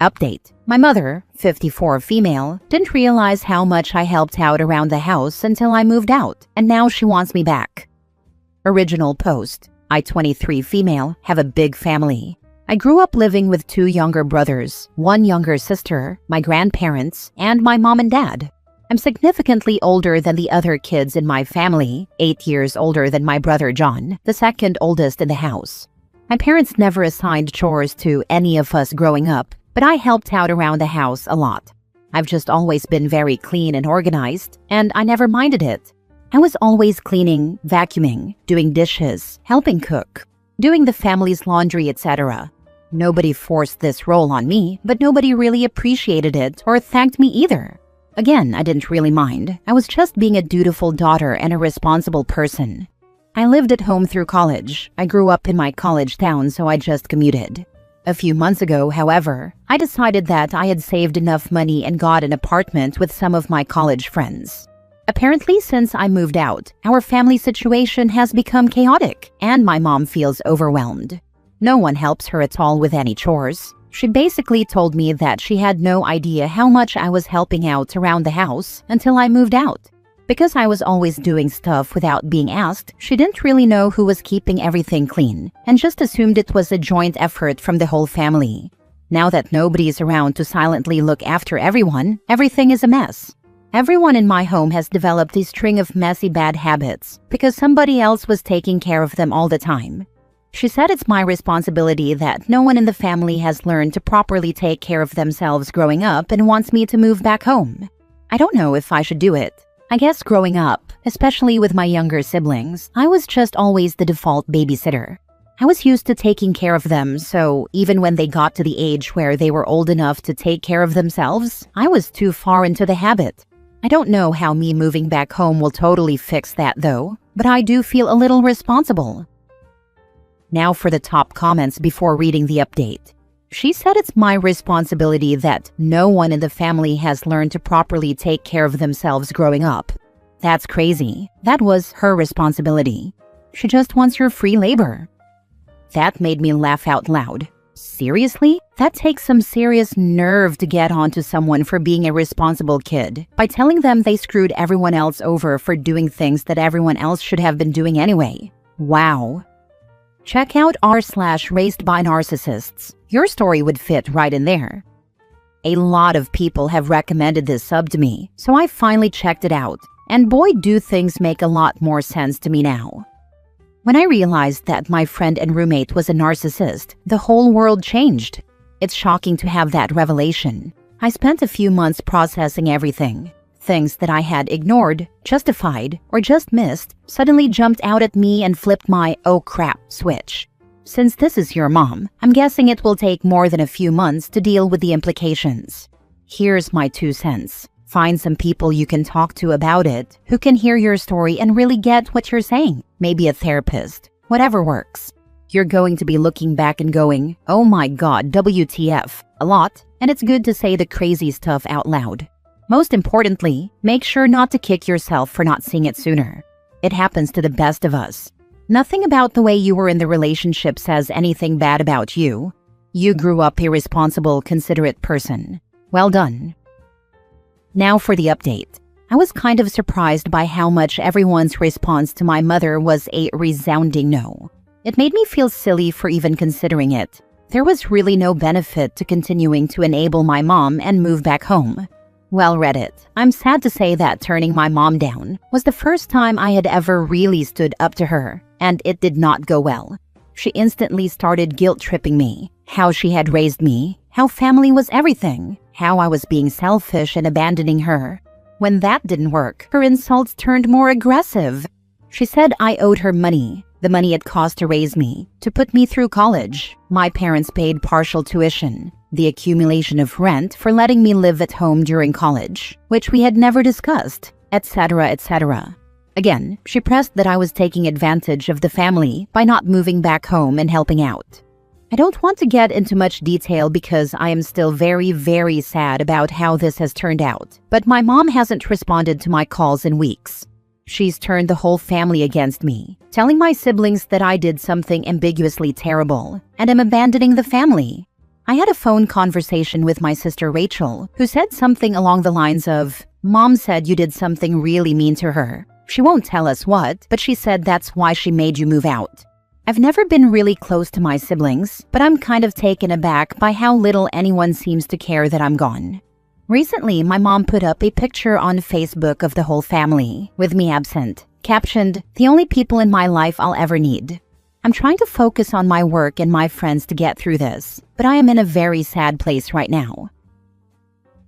Update. My mother, 54 female, didn't realize how much I helped out around the house until I moved out, and now she wants me back. Original post. I, 23 female, have a big family. I grew up living with 2 younger brothers, 1 younger sister, my grandparents, and my mom and dad. I'm significantly older than the other kids in my family, 8 years older than my brother John, the second oldest in the house. My parents never assigned chores to any of us growing up, but I helped out around the house a lot. I've just always been very clean and organized, and I never minded it. I was always cleaning, vacuuming, doing dishes, helping cook, doing the family's laundry, etc. Nobody forced this role on me, but nobody really appreciated it or thanked me either. Again, I didn't really mind. I was just being a dutiful daughter and a responsible person. I lived at home through college. I grew up in my college town, so I just commuted. A few months ago, however, I decided that I had saved enough money and got an apartment with some of my college friends. Apparently, since I moved out, our family situation has become chaotic, and my mom feels overwhelmed. No one helps her at all with any chores. She basically told me that she had no idea how much I was helping out around the house until I moved out. Because I was always doing stuff without being asked, she didn't really know who was keeping everything clean and just assumed it was a joint effort from the whole family. Now that nobody's around to silently look after everyone, everything is a mess. Everyone in my home has developed a string of messy bad habits because somebody else was taking care of them all the time. She said it's my responsibility that no one in the family has learned to properly take care of themselves growing up and wants me to move back home. I don't know if I should do it. I guess growing up, especially with my younger siblings, I was just always the default babysitter. I was used to taking care of them, so even when they got to the age where they were old enough to take care of themselves, I was too far into the habit. I don't know how me moving back home will totally fix that though, but I do feel a little responsible. Now for the top comments before reading the update. She said it's my responsibility that no one in the family has learned to properly take care of themselves growing up. That's crazy. That was her responsibility. She just wants your free labor. That made me laugh out loud. Seriously? That takes some serious nerve to get onto someone for being a responsible kid by telling them they screwed everyone else over for doing things that everyone else should have been doing anyway. Wow. Check out r/raised by narcissists. Your story would fit right in there. A lot of people have recommended this sub to me, so I finally checked it out, and boy do things make a lot more sense to me now. When I realized that my friend and roommate was a narcissist, the whole world changed. It's shocking to have that revelation. I spent a few months processing everything. Things that I had ignored, justified, or just missed suddenly jumped out at me and flipped my "oh crap" switch. Since this is your mom, I'm guessing it will take more than a few months to deal with the implications. Here's my 2 cents. Find some people you can talk to about it, who can hear your story and really get what you're saying. Maybe a therapist. Whatever works. You're going to be looking back and going, "Oh my god, WTF," a lot, and it's good to say the crazy stuff out loud. Most importantly, make sure not to kick yourself for not seeing it sooner. It happens to the best of us. Nothing about the way you were in the relationship says anything bad about you. You grew up a responsible, considerate person. Well done. Now for the update. I was kind of surprised by how much everyone's response to my mother was a resounding no. It made me feel silly for even considering it. There was really no benefit to continuing to enable my mom and move back home. Well, Reddit, I'm sad to say that turning my mom down was the first time I had ever really stood up to her, and it did not go well. She instantly started guilt-tripping me, how she had raised me, how family was everything, how I was being selfish and abandoning her. When that didn't work, her insults turned more aggressive. She said I owed her money, the money it cost to raise me, to put me through college. My parents paid partial tuition, the accumulation of rent for letting me live at home during college, which we had never discussed, etc., etc. Again, she pressed that I was taking advantage of the family by not moving back home and helping out. I don't want to get into much detail because I am still very, very sad about how this has turned out, but my mom hasn't responded to my calls in weeks. She's turned the whole family against me, telling my siblings that I did something ambiguously terrible and am abandoning the family. I had a phone conversation with my sister Rachel, who said something along the lines of, "Mom said you did something really mean to her. She won't tell us what, but she said that's why she made you move out." I've never been really close to my siblings, but I'm kind of taken aback by how little anyone seems to care that I'm gone. Recently, my mom put up a picture on Facebook of the whole family, with me absent, captioned, "The only people in my life I'll ever need." I'm trying to focus on my work and my friends to get through this, but I am in a very sad place right now.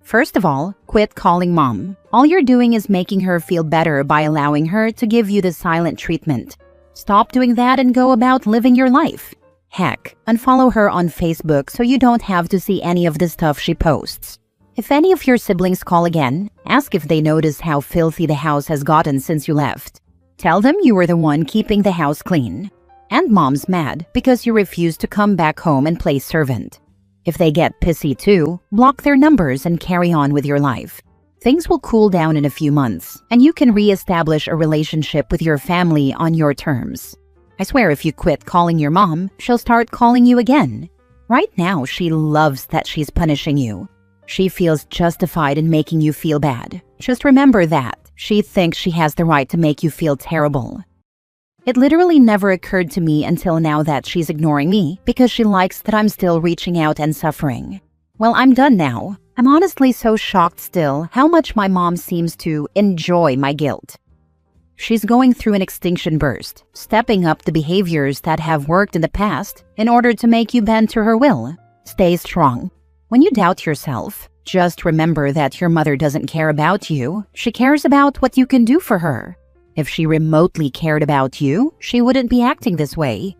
First of all, quit calling mom. All you're doing is making her feel better by allowing her to give you the silent treatment. Stop doing that and go about living your life. Heck, unfollow her on Facebook so you don't have to see any of the stuff she posts. If any of your siblings call again, ask if they notice how filthy the house has gotten since you left. Tell them you were the one keeping the house clean. And mom's mad because you refuse to come back home and play servant. If they get pissy too, block their numbers and carry on with your life. Things will cool down in a few months, and you can re-establish a relationship with your family on your terms. I swear if you quit calling your mom, she'll start calling you again. Right now, she loves that she's punishing you. She feels justified in making you feel bad. Just remember that. She thinks she has the right to make you feel terrible. It literally never occurred to me until now that she's ignoring me because she likes that I'm still reaching out and suffering. Well, I'm done now. I'm honestly so shocked still how much my mom seems to enjoy my guilt. She's going through an extinction burst, stepping up the behaviors that have worked in the past in order to make you bend to her will. Stay strong. When you doubt yourself, just remember that your mother doesn't care about you. She cares about what you can do for her. If she remotely cared about you, she wouldn't be acting this way.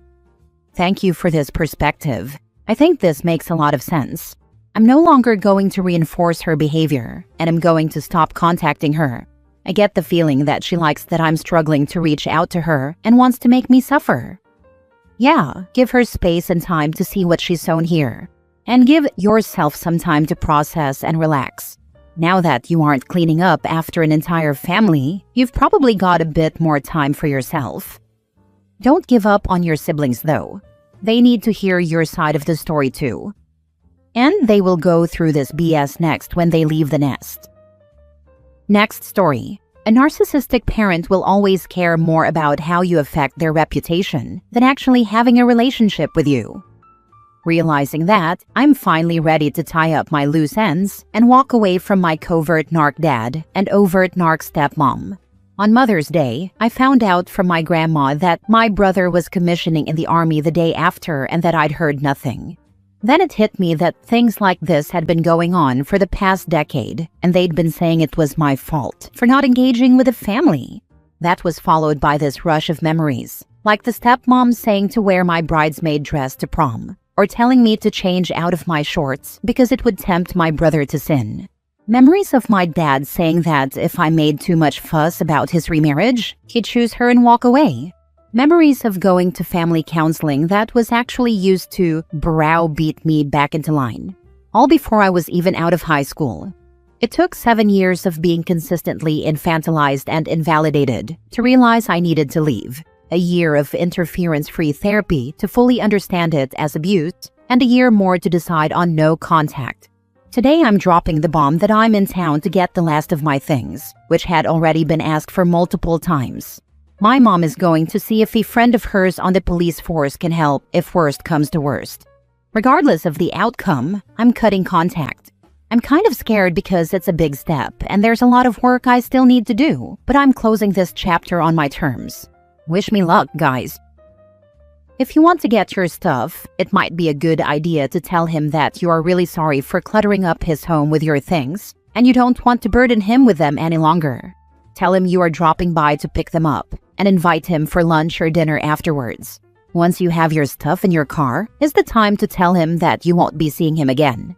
Thank you for this perspective. I think this makes a lot of sense. I'm no longer going to reinforce her behavior, and I'm going to stop contacting her. I get the feeling that she likes that I'm struggling to reach out to her and wants to make me suffer. Yeah, give her space and time to see what she's sown here. And give yourself some time to process and relax. Now that you aren't cleaning up after an entire family, you've probably got a bit more time for yourself. Don't give up on your siblings though. They need to hear your side of the story too. And they will go through this BS next when they leave the nest. Next story. A narcissistic parent will always care more about how you affect their reputation than actually having a relationship with you. Realizing that, I'm finally ready to tie up my loose ends and walk away from my covert narc dad and overt narc stepmom. On Mother's Day, I found out from my grandma that my brother was commissioning in the army the day after and that I'd heard nothing. Then it hit me that things like this had been going on for the past decade, and they'd been saying it was my fault for not engaging with the family. That was followed by this rush of memories, like the stepmom saying to wear my bridesmaid dress to prom, or telling me to change out of my shorts because it would tempt my brother to sin. Memories of my dad saying that if I made too much fuss about his remarriage, he'd choose her and walk away. Memories of going to family counseling that was actually used to browbeat me back into line, all before I was even out of high school. It took 7 years of being consistently infantilized and invalidated to realize I needed to leave, a year of interference-free therapy to fully understand it as abuse, and a year more to decide on no contact. Today I'm dropping the bomb that I'm in town to get the last of my things, which had already been asked for multiple times. My mom is going to see if a friend of hers on the police force can help if worst comes to worst. Regardless of the outcome, I'm cutting contact. I'm kind of scared because it's a big step and there's a lot of work I still need to do, but I'm closing this chapter on my terms. Wish me luck, guys. If you want to get your stuff, it might be a good idea to tell him that you are really sorry for cluttering up his home with your things and you don't want to burden him with them any longer. Tell him you are dropping by to pick them up and invite him for lunch or dinner afterwards. Once you have your stuff in your car, is the time to tell him that you won't be seeing him again.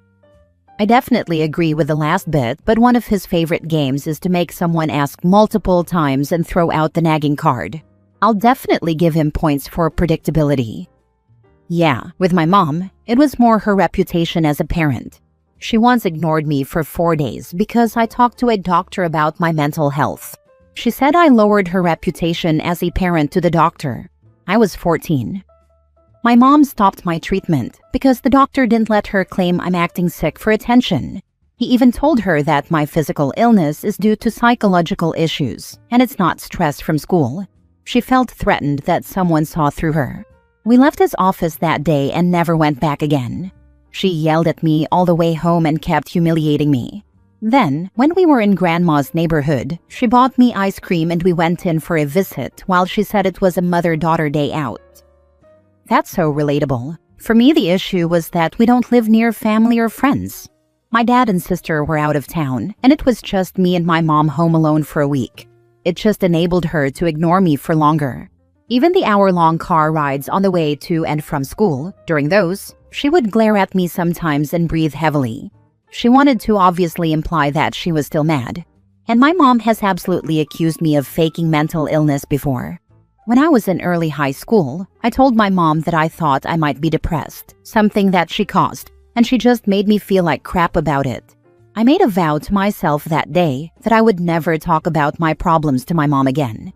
I definitely agree with the last bit, but one of his favorite games is to make someone ask multiple times and throw out the nagging card. I'll definitely give him points for predictability. Yeah, with my mom, it was more her reputation as a parent. She once ignored me for 4 days because I talked to a doctor about my mental health. She said I lowered her reputation as a parent to the doctor. I was 14. My mom stopped my treatment because the doctor didn't let her claim I'm acting sick for attention. He even told her that my physical illness is due to psychological issues and it's not stress from school. She felt threatened that someone saw through her. We left his office that day and never went back again. She yelled at me all the way home and kept humiliating me. Then, when we were in Grandma's neighborhood, she bought me ice cream and we went in for a visit while she said it was a mother-daughter day out. That's so relatable. For me, the issue was that we don't live near family or friends. My dad and sister were out of town, and it was just me and my mom home alone for a week. It just enabled her to ignore me for longer. Even the hour-long car rides on the way to and from school, during those, she would glare at me sometimes and breathe heavily. She wanted to obviously imply that she was still mad. And my mom has absolutely accused me of faking mental illness before. When I was in early high school, I told my mom that I thought I might be depressed, something that she caused, and she just made me feel like crap about it. I made a vow to myself that day that I would never talk about my problems to my mom again.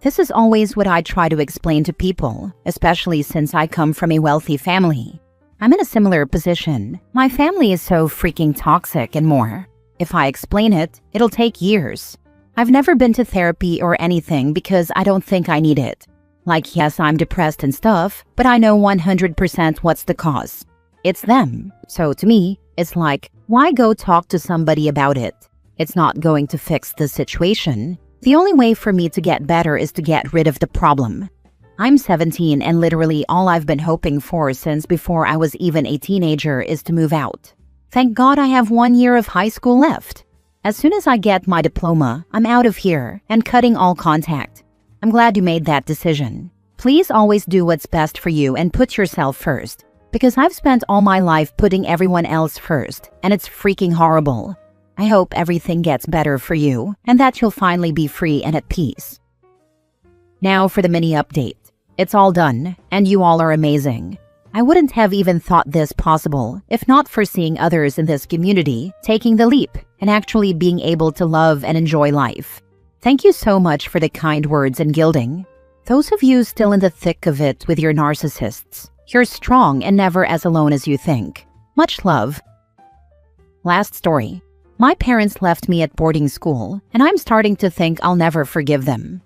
This is always what I try to explain to people, especially since I come from a wealthy family. I'm in a similar position. My family is so freaking toxic and more. If I explain it, it'll take years. I've never been to therapy or anything because I don't think I need it. Like, yes, I'm depressed and stuff, but I know 100% what's the cause. It's them. So to me, it's like, why go talk to somebody about it? It's not going to fix the situation. The only way for me to get better is to get rid of the problem. I'm 17 and literally all I've been hoping for since before I was even a teenager is to move out. Thank God I have 1 year of high school left. As soon as I get my diploma, I'm out of here and cutting all contact. I'm glad you made that decision. Please always do what's best for you and put yourself first. Because I've spent all my life putting everyone else first, and it's freaking horrible. I hope everything gets better for you, and that you'll finally be free and at peace. Now for the mini update. It's all done, and you all are amazing. I wouldn't have even thought this possible if not for seeing others in this community taking the leap and actually being able to love and enjoy life. Thank you so much for the kind words and gilding. Those of you still in the thick of it with your narcissists, you're strong and never as alone as you think. Much love. Last story. My parents left me at boarding school, and I'm starting to think I'll never forgive them.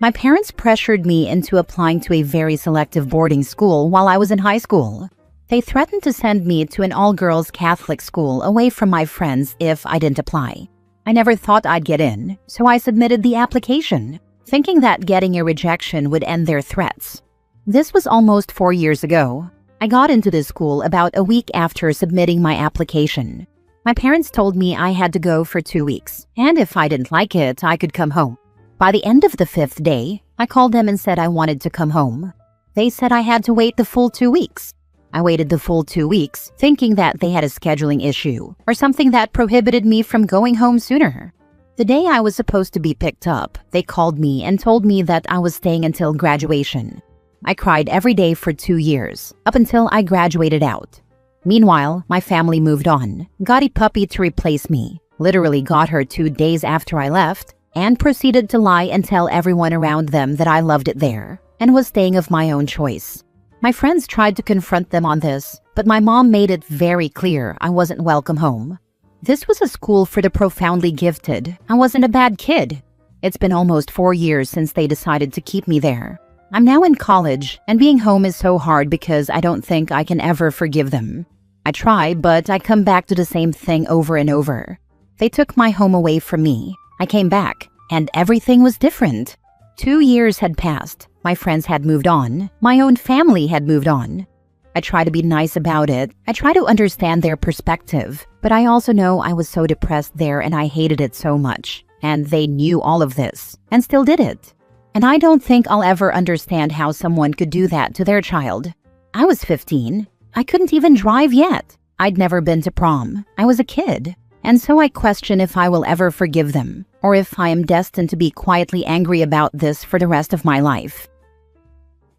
My parents pressured me into applying to a very selective boarding school while I was in high school. They threatened to send me to an all-girls Catholic school away from my friends if I didn't apply. I never thought I'd get in, so I submitted the application, thinking that getting a rejection would end their threats. This was almost 4 years ago. I got into this school about a week after submitting my application. My parents told me I had to go for 2 weeks, and if I didn't like it, I could come home. By the end of the 5th day, I called them and said I wanted to come home. They said I had to wait the full 2 weeks. I waited the full 2 weeks, thinking that they had a scheduling issue or something that prohibited me from going home sooner. The day I was supposed to be picked up, they called me and told me that I was staying until graduation. I cried every day for 2 years, up until I graduated out. Meanwhile, my family moved on, got a puppy to replace me, literally got her 2 days after I left, and proceeded to lie and tell everyone around them that I loved it there and was staying of my own choice. My friends tried to confront them on this, but my mom made it very clear I wasn't welcome home. This was a school for the profoundly gifted. I wasn't a bad kid. It's been almost 4 years since they decided to keep me there. I'm now in college, and being home is so hard because I don't think I can ever forgive them. I try, but I come back to the same thing over and over. They took my home away from me. I came back, and everything was different. 2 years had passed. My friends had moved on. My own family had moved on. I try to be nice about it. I try to understand their perspective. But I also know I was so depressed there and I hated it so much. And they knew all of this, and still did it. And I don't think I'll ever understand how someone could do that to their child. I was 15. I couldn't even drive yet. I'd never been to prom. I was a kid. And so I question if I will ever forgive them, or if I am destined to be quietly angry about this for the rest of my life.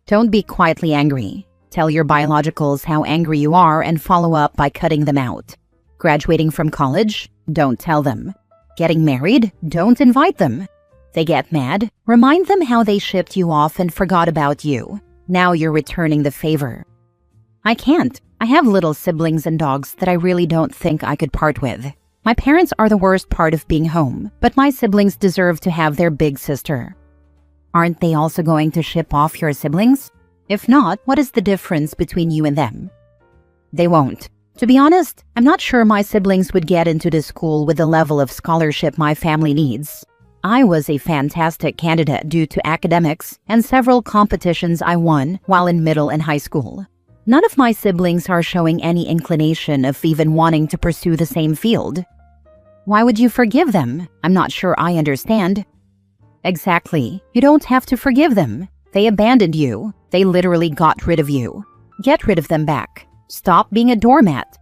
Don't be quietly angry. Tell your biologicals how angry you are and follow up by cutting them out. Graduating from college? Don't tell them. Getting married? Don't invite them. They get mad? Remind them how they shipped you off and forgot about you. Now you're returning the favor. I can't. I have little siblings and dogs that I really don't think I could part with. My parents are the worst part of being home, but my siblings deserve to have their big sister. Aren't they also going to ship off your siblings? If not, what is the difference between you and them? They won't. To be honest, I'm not sure my siblings would get into this school with the level of scholarship my family needs. I was a fantastic candidate due to academics and several competitions I won while in middle and high school. None of my siblings are showing any inclination of even wanting to pursue the same field. Why would you forgive them? I'm not sure I understand. Exactly. You don't have to forgive them. They abandoned you. They literally got rid of you. Get rid of them back. Stop being a doormat.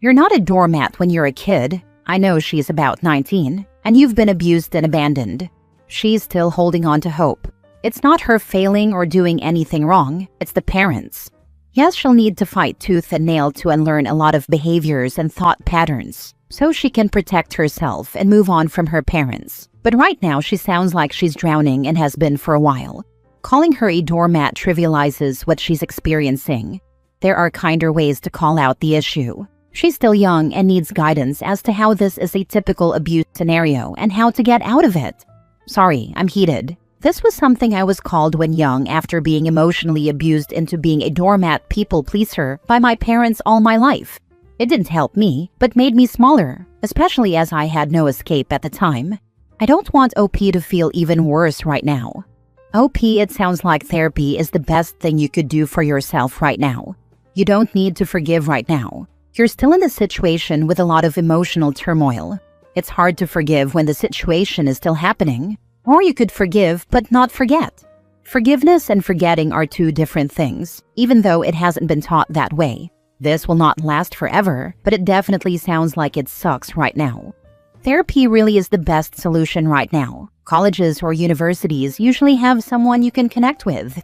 You're not a doormat when you're a kid. I know she's about 19, and you've been abused and abandoned. She's still holding on to hope. It's not her failing or doing anything wrong. It's the parents. Yes, she'll need to fight tooth and nail to unlearn a lot of behaviors and thought patterns, so she can protect herself and move on from her parents. But right now, she sounds like she's drowning and has been for a while. Calling her a doormat trivializes what she's experiencing. There are kinder ways to call out the issue. She's still young and needs guidance as to how this is a typical abuse scenario and how to get out of it. Sorry, I'm heated. This was something I was called when young after being emotionally abused into being a doormat people pleaser by my parents all my life. It didn't help me, but made me smaller, especially as I had no escape at the time. I don't want OP to feel even worse right now. OP, it sounds like therapy is the best thing you could do for yourself right now. You don't need to forgive right now. You're still in a situation with a lot of emotional turmoil. It's hard to forgive when the situation is still happening. Or you could forgive but not forget. Forgiveness and forgetting are two different things, even though it hasn't been taught that way. This will not last forever, but it definitely sounds like it sucks right now. Therapy really is the best solution right now. Colleges or universities usually have someone you can connect with.